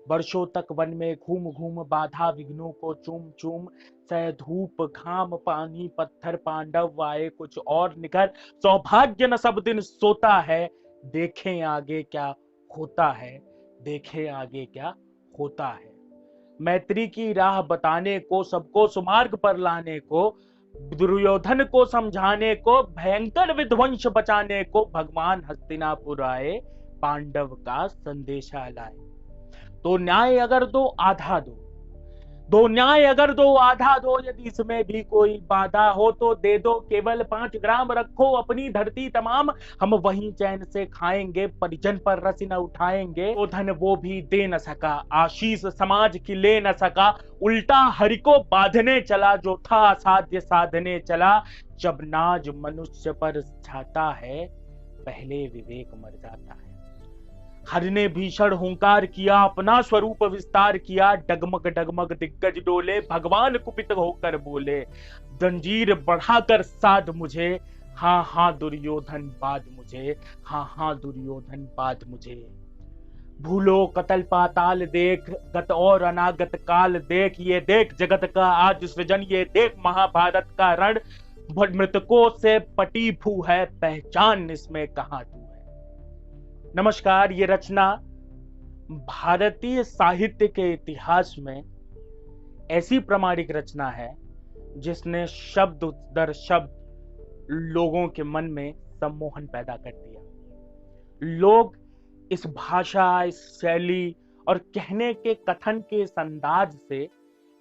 वर्षों तक वन में घूम घूम बाधा विघ्नों को चूम चूम, सह धूप घाम पानी पत्थर पांडव आए कुछ और निखर, सौभाग्य न सब दिन सोता है, देखें आगे क्या होता है, देखें आगे क्या होता है। मैत्री की राह बताने को, सबको सुमार्ग पर लाने को, दुर्योधन को समझाने को, भयंकर विध्वंस बचाने को, भगवान हस्तिनापुर आए, पांडव का संदेशा लाए। तो न्याय अगर दो आधा दो, दो न्याय अगर दो आधा दो, यदि इसमें भी कोई बाधा हो तो दे दो, केवल 5 ग्राम रखो अपनी धरती तमाम, हम वहीं चैन से खाएंगे, परिजन पर रस न उठाएंगे। वो धन वो भी दे न सका, आशीष समाज की ले न सका, उल्टा हरि को बांधने चला, जो था असाध्य साधने चला। जब नाज मनुष्य पर छाता है, पहले विवेक मर जाता है। हरि ने भीषण हुंकार किया, अपना स्वरूप विस्तार किया, डगमग डगमग दिग्गज डोले, भगवान कुपित होकर बोले, जंजीर बढ़ाकर साध मुझे, हाँ हाँ दुर्योधन बाध मुझे, हाँ हाँ दुर्योधन बाध मुझे। भूलो कतल पाताल देख, गत और अनागत काल देख, ये देख जगत का आज सृजन, ये देख महाभारत का रण, मृतकों से पटी भू है, पहचान इसमें कहां तू है। नमस्कार, ये रचना भारतीय साहित्य के इतिहास में ऐसी प्रामाणिक रचना है जिसने शब्द दर शब्द लोगों के मन में सम्मोहन पैदा कर दिया। लोग इस भाषा, इस शैली और कहने के कथन के इस अंदाज से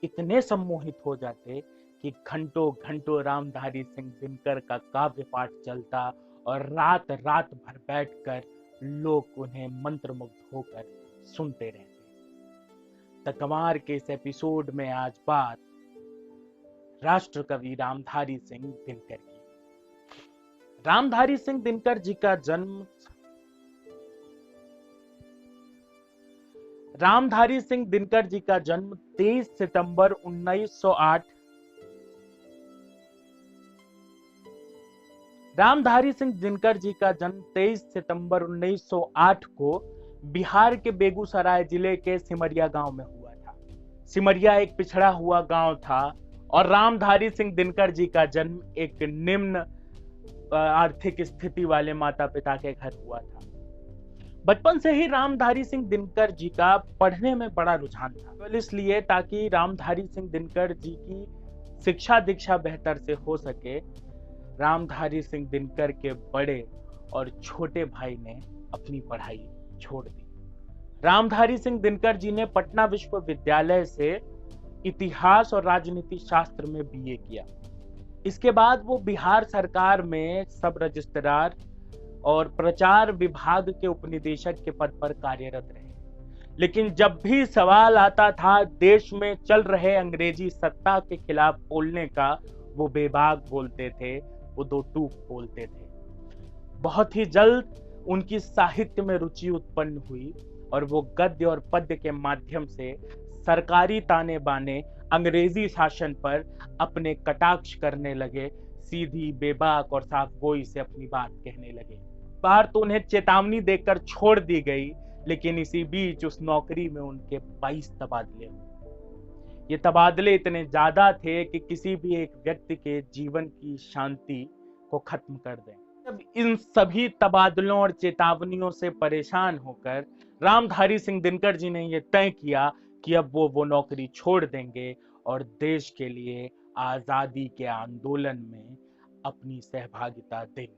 इतने सम्मोहित हो जाते कि घंटों घंटों रामधारी सिंह दिनकर का काव्य पाठ चलता और रात रात भर बैठकर लोग उन्हें मंत्रमुग्ध होकर सुनते रहते। तकवार के इस एपिसोड में आज बात राष्ट्र कवि रामधारी सिंह दिनकर की। रामधारी सिंह दिनकर जी का जन्म 23 सितंबर 1908। रामधारी सिंह दिनकर जी का जन्म 23 सितंबर 1908 को बिहार के बेगूसराय जिले के सिमरिया गांव में हुआ था। सिमरिया एक पिछड़ा हुआ गांव था और रामधारी सिंह दिनकर जी का जन्म एक निम्न आर्थिक स्थिति वाले माता पिता के घर हुआ था। बचपन से ही रामधारी सिंह दिनकर जी का पढ़ने में बड़ा रुझान था, केवल इसलिए ताकि रामधारी सिंह दिनकर जी की शिक्षा दीक्षा बेहतर से हो सके। रामधारी सिंह दिनकर के बड़े और छोटे भाई ने अपनी पढ़ाई छोड़ दी। रामधारी सिंह दिनकर जी ने पटना विश्वविद्यालय से इतिहास और राजनीति शास्त्र में बीए किया। इसके बाद वो बिहार सरकार में सब रजिस्ट्रार और प्रचार विभाग के उपनिदेशक के पद पर कार्यरत रहे। लेकिन जब भी सवाल आता था देश में चल रहे अंग्रेजी सत्ता के खिलाफ बोलने का, वो बेबाक बोलते थे, वो दो टूक बोलते थे। बहुत ही जल्द उनकी साहित्य में रुचि उत्पन्न हुई और वो गद्य और पद्य के माध्यम से सरकारी ताने बाने अंग्रेजी शासन पर अपने कटाक्ष करने लगे, सीधी बेबाक और साफ गोई से अपनी बात कहने लगे। बार तो उन्हें चेतावनी देकर छोड़ दी गई, लेकिन इसी बीच उस नौकरी में उनके 22 तबादले हुए। ये तबादले इतने ज्यादा थे कि किसी भी एक व्यक्ति के जीवन की शांति को खत्म कर दें। जब इन सभी तबादलों और चेतावनियों से परेशान होकर रामधारी सिंह दिनकर जी ने यह तय किया कि अब वो नौकरी छोड़ देंगे और देश के लिए आजादी के आंदोलन में अपनी सहभागिता देंगे।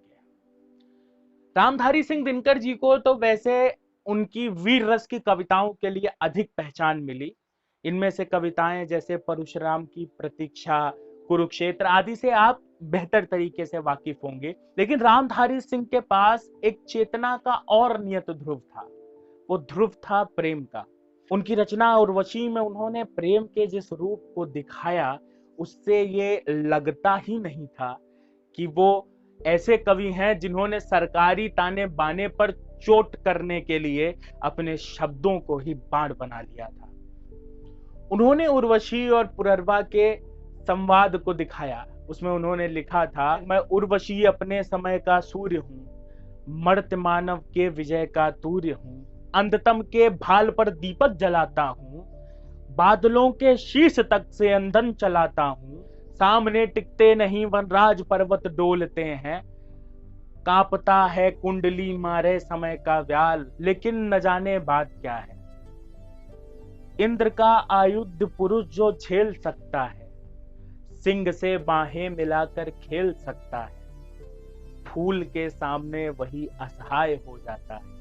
रामधारी सिंह दिनकर जी को तो वैसे उनकी वीर रस की कविताओं के लिए अधिक पहचान मिली। इनमें से कविताएं जैसे परशुराम की प्रतीक्षा, कुरुक्षेत्र आदि से आप बेहतर तरीके से वाकिफ होंगे। लेकिन रामधारी सिंह के पास एक चेतना का और नियत ध्रुव था, वो ध्रुव था प्रेम का। उनकी रचना उर्वशी में उन्होंने प्रेम के जिस रूप को दिखाया, उससे ये लगता ही नहीं था कि वो ऐसे कवि हैं जिन्होंने सरकारी ताने बाने पर चोट करने के लिए अपने शब्दों को ही बाण बना लिया था। उन्होंने उर्वशी और पुररवा के संवाद को दिखाया। उसमें उन्होंने लिखा था, मैं उर्वशी अपने समय का सूर्य हूं, मर्त्य मानव के विजय का तूर्य हूं, अंधतम के भाल पर दीपक जलाता हूँ, बादलों के शीर्ष तक से अंधन चलाता हूँ, सामने टिकते नहीं वनराज पर्वत डोलते हैं, कांपता है कुंडली मारे समय का व्याल, लेकिन न जाने बात क्या है। इंद्र का आयुध पुरुष जो झेल सकता है, सिंह से बाहें मिलाकर खेल सकता है, फूल के सामने वही असहाय हो जाता है,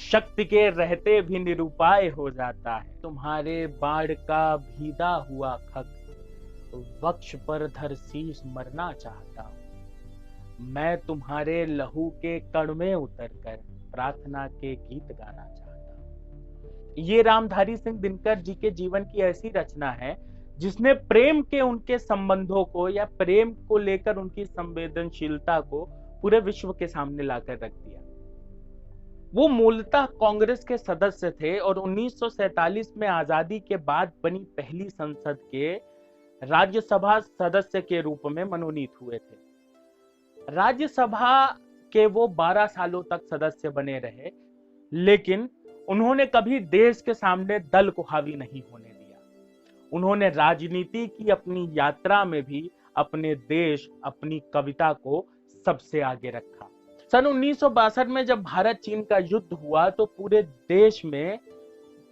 शक्ति के रहते भी निरुपाय हो जाता है। तुम्हारे बाढ़ का भीदा हुआ खग, वक्ष पर धर शीश मरना चाहता हूं, मैं तुम्हारे लहू के कण में उतरकर प्रार्थना के गीत गाना चाहता हूं। ये रामधारी सिंह दिनकर जी के जीवन की ऐसी रचना है जिसने प्रेम के उनके संबंधों को या प्रेम को लेकर उनकी संवेदनशीलता को पूरे विश्व के सामने लाकर रख दिया। वो मूलतः कांग्रेस के सदस्य थे और 1947 में आजादी के बाद बनी पहली संसद के राज्यसभा सदस्य के रूप में मनोनीत हुए थे। राज्यसभा के वो 12 सालों तक सदस्य बने रहे, लेकिन उन्होंने कभी देश के सामने दल को हावी नहीं होने दिया। उन्होंने राजनीति की अपनी यात्रा में भी अपने देश, अपनी कविता को सबसे आगे रखा। सन 1962 में जब भारत चीन का युद्ध हुआ तो पूरे देश में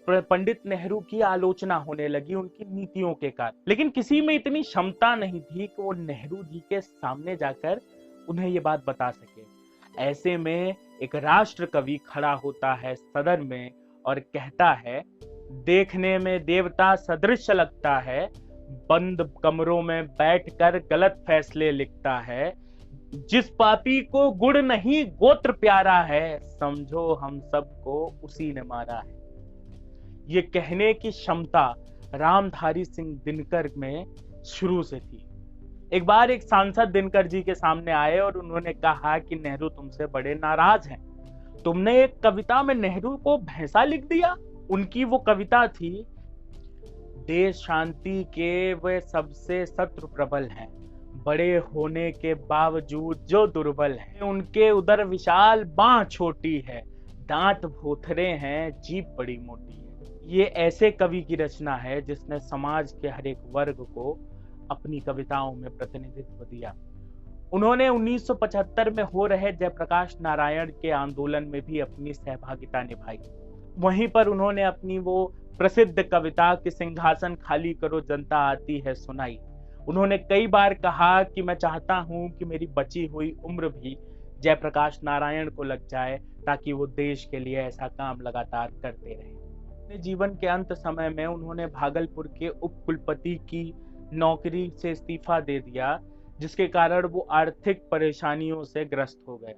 पंडित नेहरू की आलोचना होने लगी उनकी नीतियों के कारण, लेकिन किसी में इतनी क्षमता नहीं थी कि वो नेहरू जी के सामने जाकर उन्हें ये बात बता सके। ऐसे में एक राष्ट्र कवि खड़ा होता है सदन में और कहता है, देखने में देवता सदृश लगता है, बंद कमरों में बैठकर गलत फैसले लिखता है, जिस पापी को गुण नहीं गोत्र प्यारा है, समझो हम सबको उसी ने मारा है। ये कहने की क्षमता रामधारी सिंह दिनकर में शुरू से थी। एक बार एक सांसद दिनकर जी के सामने आए और उन्होंने कहा कि नेहरू तुमसे बड़े नाराज हैं, तुमने एक कविता में नेहरू को भैंसा लिख दिया। उनकी वो कविता थी, देश शांति के वे सबसे शत्रु प्रबल हैं, बड़े होने के बावजूद जो दुर्बल हैं, उनके उदर विशाल बांह छोटी है, दांत भोथरे हैं, जीभ बड़ी मोटी है। ये ऐसे कवि की रचना है जिसने समाज के हर एक वर्ग को अपनी कविताओं में प्रतिनिधित्व दिया। उन्होंने 1975 में हो रहे जयप्रकाश नारायण के आंदोलन में भी अपनी सहभागिता निभाई। वहीं पर उन्होंने अपनी वो प्रसिद्ध कविता कि सिंहासन खाली करो जनता आती है सुनाई। उन्होंने कई बार कहा कि मैं चाहता हूं कि मेरी बची हुई उम्र भी जयप्रकाश नारायण को लग जाए ताकि वो देश के लिए ऐसा काम लगातार करते रहें। अपने जीवन के अंत समय में उन्होंने भागलपुर के उप कुलपति की नौकरी से इस्तीफा दे दिया, जिसके कारण वो आर्थिक परेशानियों से ग्रस्त हो गए।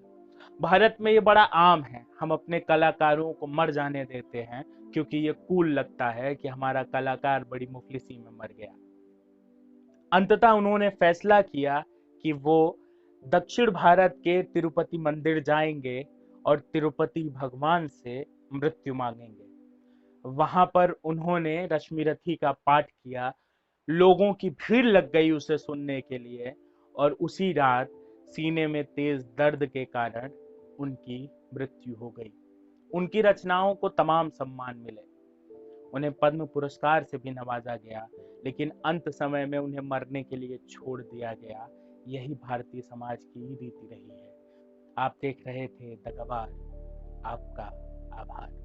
भारत में ये बड़ा आम है, हम अपने कलाकारों को मर जाने देते हैं क्योंकि ये कूल लगता है कि हमारा कलाकार बड़ी मुफलिसी में मर गया। अंततः उन्होंने फैसला किया कि वो दक्षिण भारत के तिरुपति मंदिर जाएंगे और तिरुपति भगवान से मृत्यु मांगेंगे। वहां पर उन्होंने रश्मिरथी का पाठ किया, लोगों की भीड़ लग गई उसे सुनने के लिए और उसी रात सीने में तेज दर्द के कारण उनकी मृत्यु हो गई। उनकी रचनाओं को तमाम सम्मान मिले, उन्हें पद्म पुरस्कार से भी नवाजा गया, लेकिन अंत समय में उन्हें मरने के लिए छोड़ दिया गया। यही भारतीय समाज की रीति रही है। आप देख रहे थे द कबार। आपका आभार।